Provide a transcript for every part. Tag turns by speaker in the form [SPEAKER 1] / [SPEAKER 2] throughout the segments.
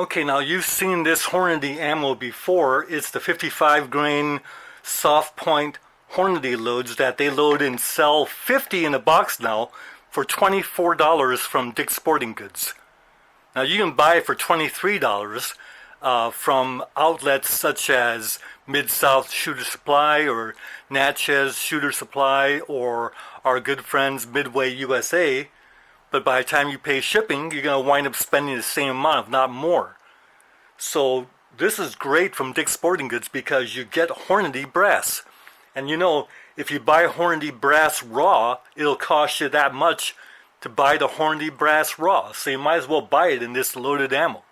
[SPEAKER 1] Okay, now you've seen this Hornady ammo before. It's the 55 grain soft point Hornady loads that they load and sell 50 in a box now for $24 from Dick's Sporting Goods. Now you can buy it for $23 from outlets such as Mid-South Shooter Supply or Natchez Shooter Supply or our good friends Midway USA. But by the time you pay shipping, you're going to wind up spending the same amount, if not more. So this is great from Dick's Sporting Goods because you get Hornady brass. And you know, if you buy Hornady brass raw, it'll cost you that much to buy the Hornady brass raw. So you might as well buy it in this loaded ammo.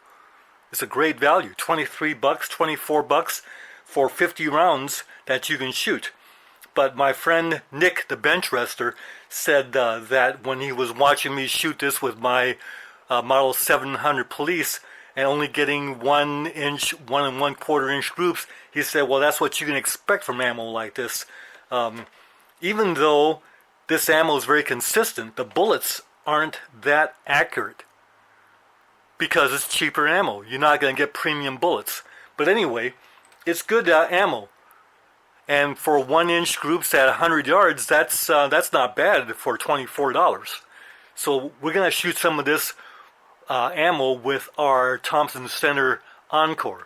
[SPEAKER 1] It's a great value, 23 bucks, 24 bucks for 50 rounds that you can shoot. But my friend Nick, the bench rester, said that when he was watching me shoot this with my Model 700 Police and only getting 1 inch, 1 1/4 inch groups, he said, well, that's what you can expect from ammo like this. Even though this ammo is very consistent, the bullets aren't that accurate because it's cheaper ammo. You're not going to get premium bullets. But anyway, it's good ammo. And for 1 inch groups at 100 yards, that's not bad for $24. So we're going to shoot some of this ammo with our Thompson Center Encore.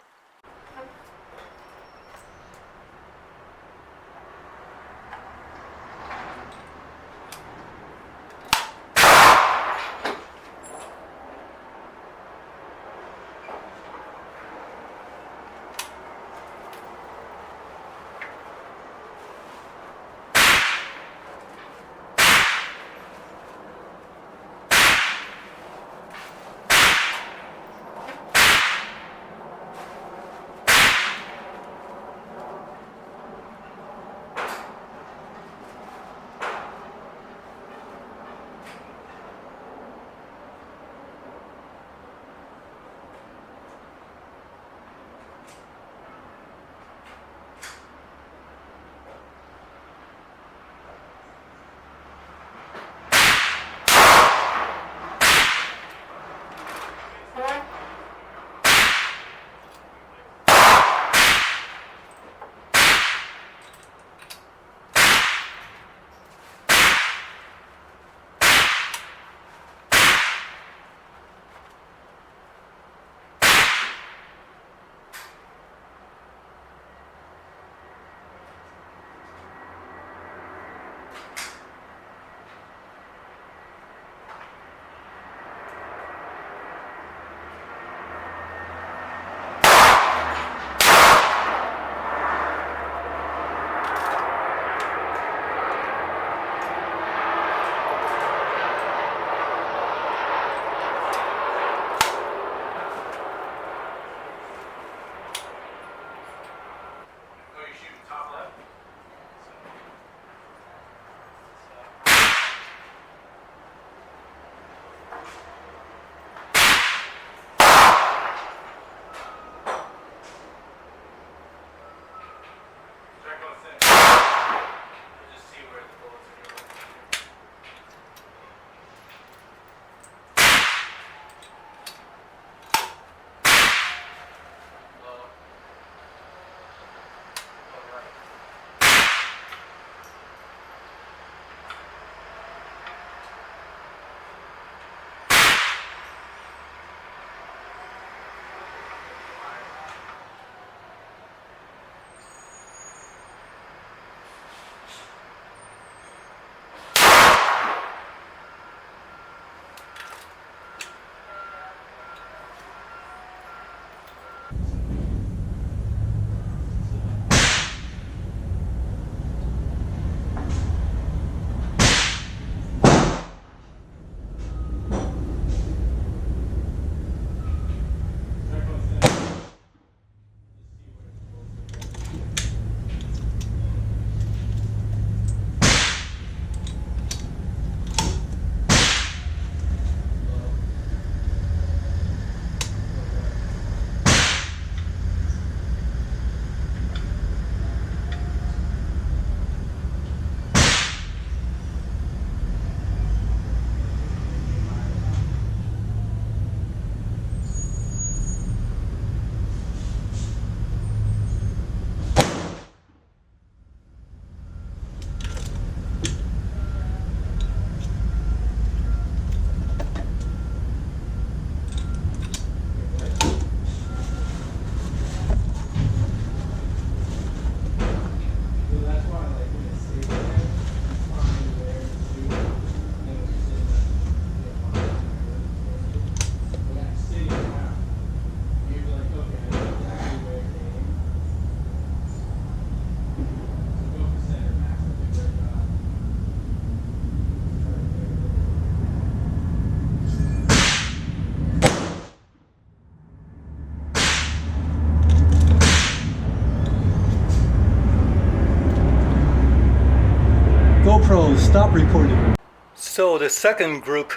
[SPEAKER 1] stop recording. So the second group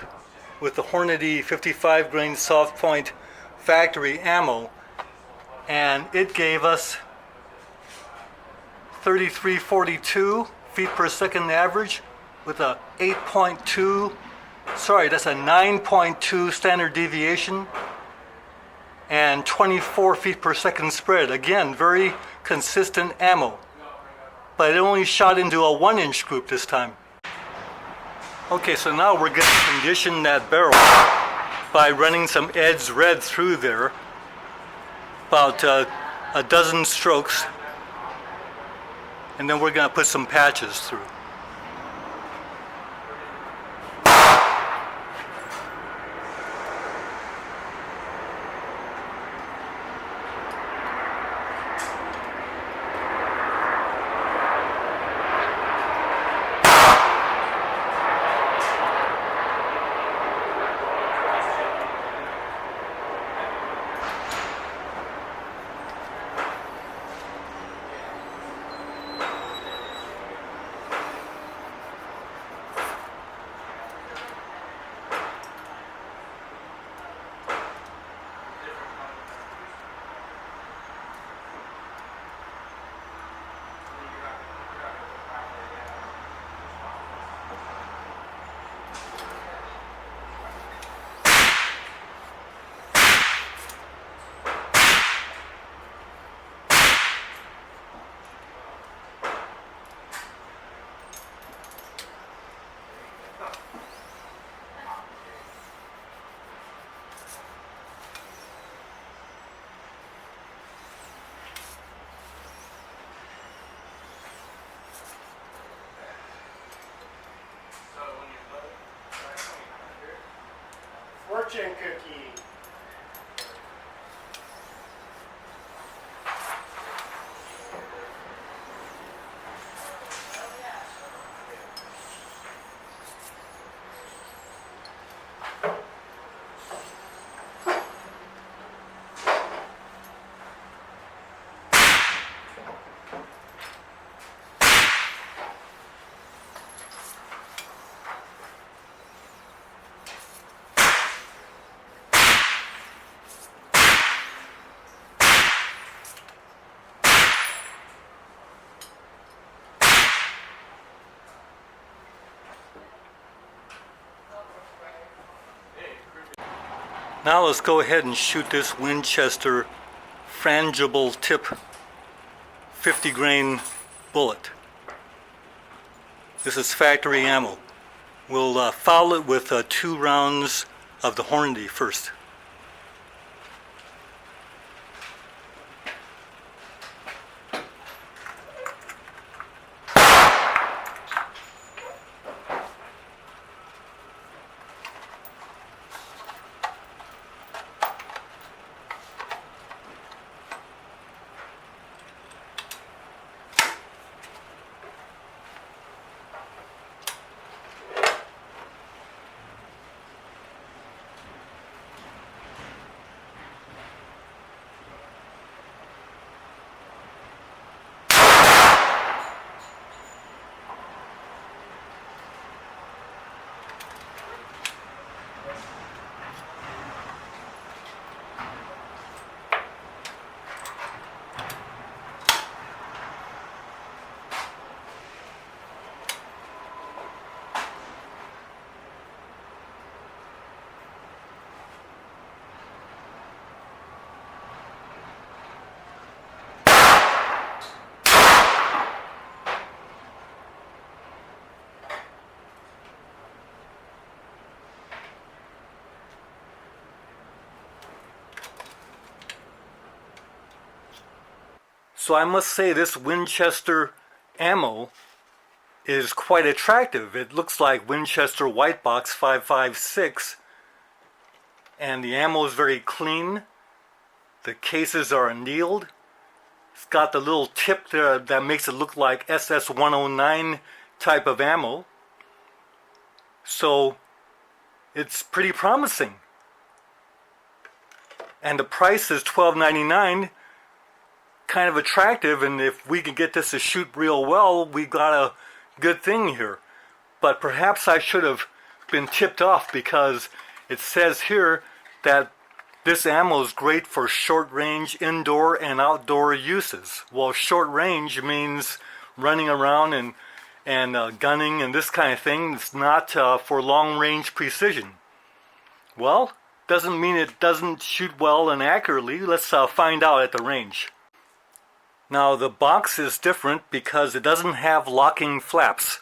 [SPEAKER 1] with the Hornady 55 grain soft point factory ammo, and it gave us 3342 feet per second average with a 9.2 standard deviation and 24 feet per second spread. Again, very consistent ammo, but it only shot into a 1-inch group this time. Okay, so now we're going to condition that barrel by running some Ed's Red through there, about a dozen strokes, and then we're going to put some patches through.
[SPEAKER 2] Fortune cookie.
[SPEAKER 1] Now let's go ahead and shoot this Winchester Frangible tip 50 grain bullet. This is factory ammo. We'll foul it with 2 rounds of the Hornady first. So I must say this Winchester ammo is quite attractive. It looks like Winchester White Box 5.56, and the ammo is very clean. The cases are annealed. It's got the little tip there that makes it look like SS-109 type of ammo. So it's pretty promising. And the price is $12.99. Kind of attractive, and if we can get this to shoot real well, we got a good thing here. but perhaps I should have been tipped off, because it says here that this ammo is great for short range indoor and outdoor uses. Well, short range means running around and gunning and this kind of thing. It's not for long range precision. Well, doesn't mean it doesn't shoot well and accurately. Let's find out at the range. Now the box is different because it doesn't have locking flaps.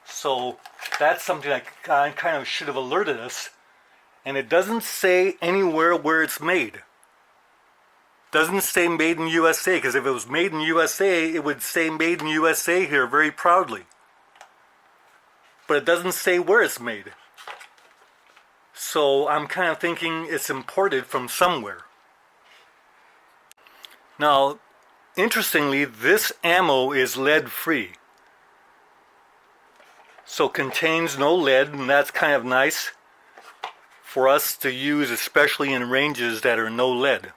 [SPEAKER 1] So that's something that kind of should have alerted us. And it doesn't say anywhere where it's made. Doesn't say made in USA, because if it was made in USA, it would say made in USA here very proudly. But it doesn't say where it's made. So I'm kind of thinking it's imported from somewhere. Now, interestingly, this ammo is lead-free. So contains no lead, and that's kind of nice for us to use, especially in ranges that are no lead.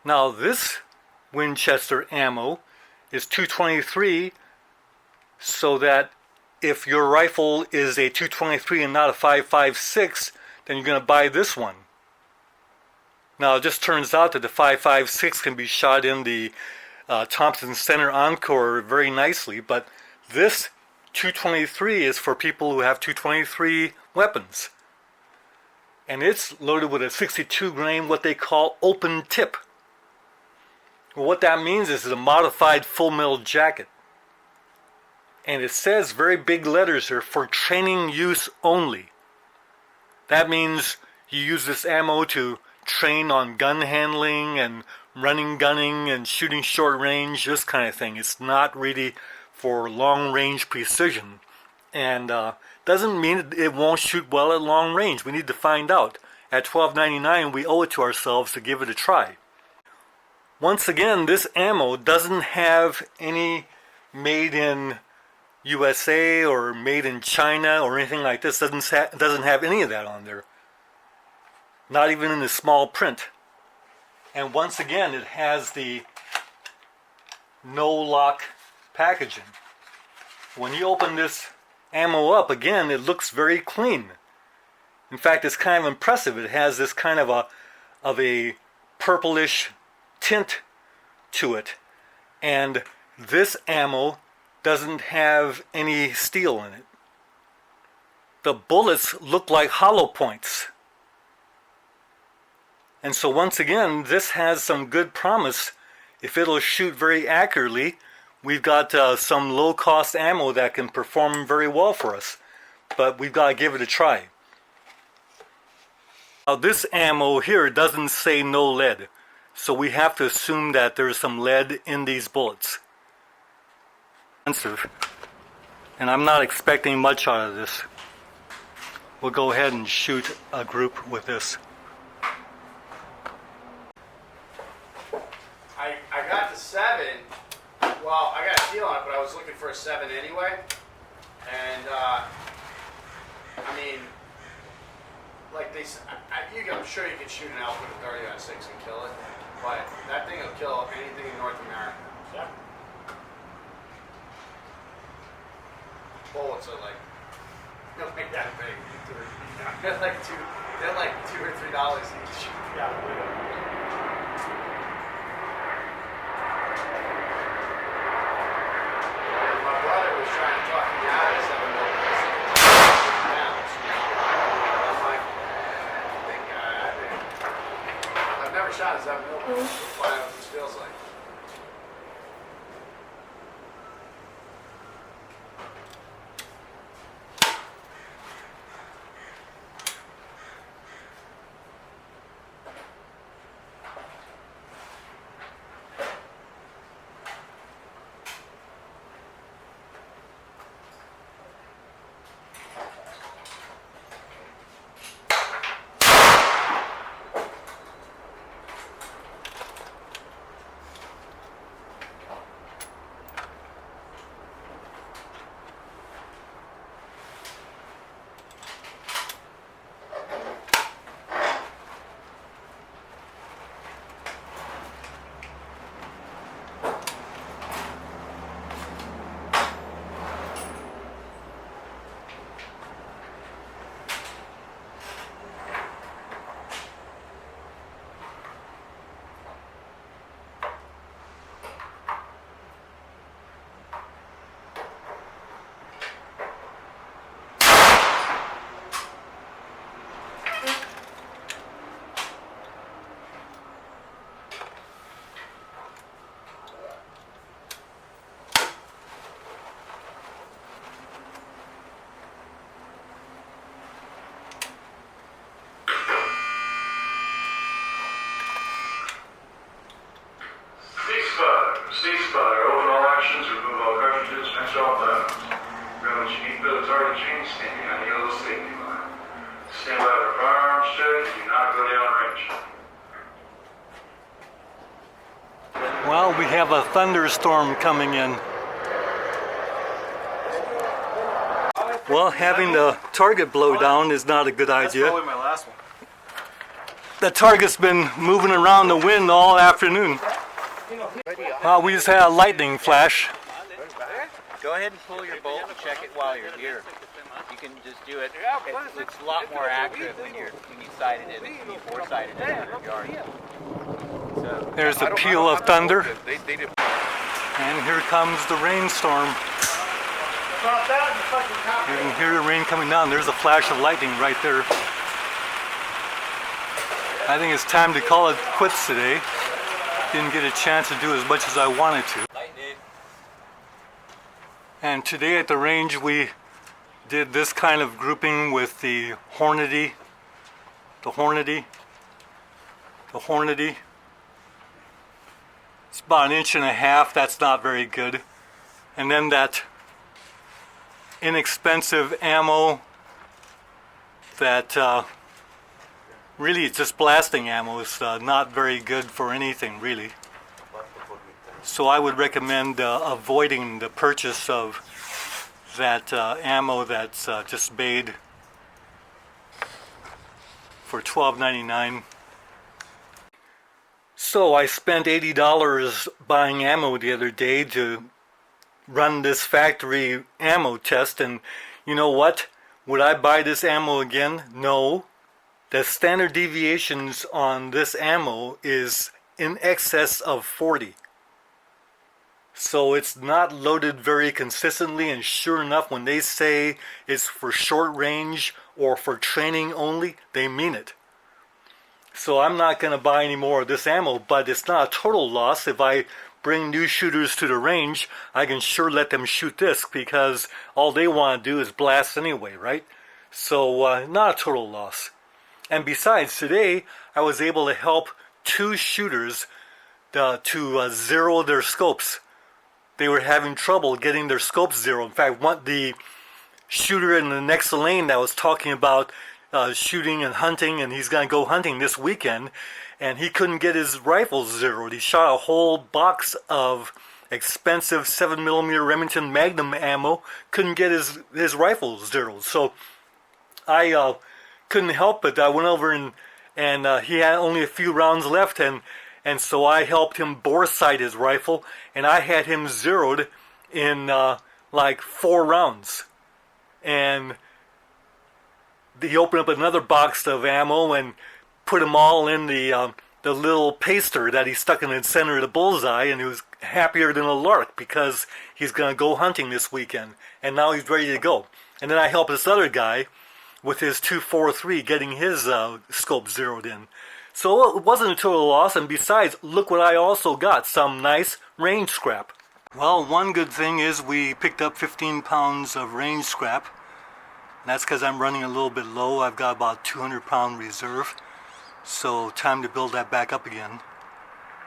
[SPEAKER 1] Now this Winchester ammo is 223, so that if your rifle is a 223 and not a 5.56, then you're going to buy this one. Now it just turns out that the 5.56 can be shot in the Thompson Center Encore very nicely, but this 223 is for people who have 223 weapons. And it's loaded with a 62 grain, what they call open tip. Well, what that means is it's a modified full metal jacket. And it says very big letters here, for training use only. That means you use this ammo to train on gun handling and running gunning and shooting short range, this kind of thing. It's not really for long range precision. And doesn't mean it won't shoot well at long range. We need to find out. At $12.99, we owe it to ourselves to give it a try. Once again, this ammo doesn't have any made in USA or made in China or anything like this. Doesn't have any of that on there. Not even in the small print. And once again, it has the no lock packaging. When you open this ammo up, again, it looks very clean. In fact, it's kind of impressive. It has this kind of a purplish tint to it. And this ammo doesn't have any steel in it. The bullets look like hollow points. And so once again, this has some good promise. If it'll shoot very accurately, we've got some low-cost ammo that can perform very well for us. But we've got to give it a try. Now this ammo here doesn't say no lead. So we have to assume that there's some lead in these bullets. And I'm not expecting much out of this. We'll go ahead and shoot a group with this.
[SPEAKER 2] I got the 7. Well, I got a deal on it, but I was looking for a 7 anyway. And, I mean, like they said, I'm sure you can shoot an elk with a 30-06 and kill it. But that thing will kill anything in North America. Yeah. Bullets are like, they'll make that big. They're like $2 or $3 each. Yeah. My brother was trying to talk me out of 7 pounds. I'm like, I've never shot a 7 mil. Let's find out what this feels like.
[SPEAKER 3] Ceasefire. Open all actions. Remove all cartridges. Finish all weapons. Remember, you need to build a target chain standing on the yellow safety line. Stand by for firearms check. Do not go down range.
[SPEAKER 1] Well, we have a thunderstorm coming in. Well, having the target blow down is not a good idea.
[SPEAKER 4] That's probably my last one.
[SPEAKER 1] The target's been moving around the wind all afternoon. We just had a lightning flash.
[SPEAKER 5] Go ahead and pull your bolt and check it while you're here. You can just do it. It's a lot more accurate when you sight it in, before sighted in your yard. So,
[SPEAKER 1] There's a peal of thunder. And here comes the rainstorm. You can hear the rain coming down. There's a flash of lightning right there. I think it's time to call it quits today. Didn't get a chance to do as much as I wanted to. And today at the range we did this kind of grouping with the Hornady, the Hornady. It's about 1.5 inches. That's not very good. And then that inexpensive ammo that really it's just blasting ammo. Is not very good for anything really. So I would recommend avoiding the purchase of that ammo that's just made for $12.99. So I spent $80 buying ammo the other day to run this factory ammo test, and You know what? Would I buy this ammo again? No. The standard deviations on this ammo is in excess of 40. So it's not loaded very consistently, and sure enough, when they say it's for short range or for training only, they mean it. So I'm not going to buy any more of this ammo, but it's not a total loss. If I bring new shooters to the range, I can sure let them shoot this, because all they want to do is blast anyway, right? So not a total loss. And besides, today I was able to help 2 shooters to zero their scopes. They were having trouble getting their scopes zeroed. In fact, the shooter in the next lane that was talking about shooting and hunting, and he's going to go hunting this weekend, and he couldn't get his rifles zeroed. He shot a whole box of expensive 7mm Remington Magnum ammo, couldn't get his rifles zeroed. So I couldn't help it. I went over and he had only a few rounds left, and so I helped him bore sight his rifle, and I had him zeroed in like 4 rounds. And he opened up another box of ammo and put them all in the little paster that he stuck in the center of the bullseye, and he was happier than a lark because he's going to go hunting this weekend, and now he's ready to go. And then I helped this other guy with his 243 getting his scope zeroed in. So it wasn't a total loss, and besides, look what I also got, some nice range scrap. Well, one good thing is we picked up 15 pounds of range scrap. And that's because I'm running a little bit low. I've got about 200-pound reserve. So time to build that back up again.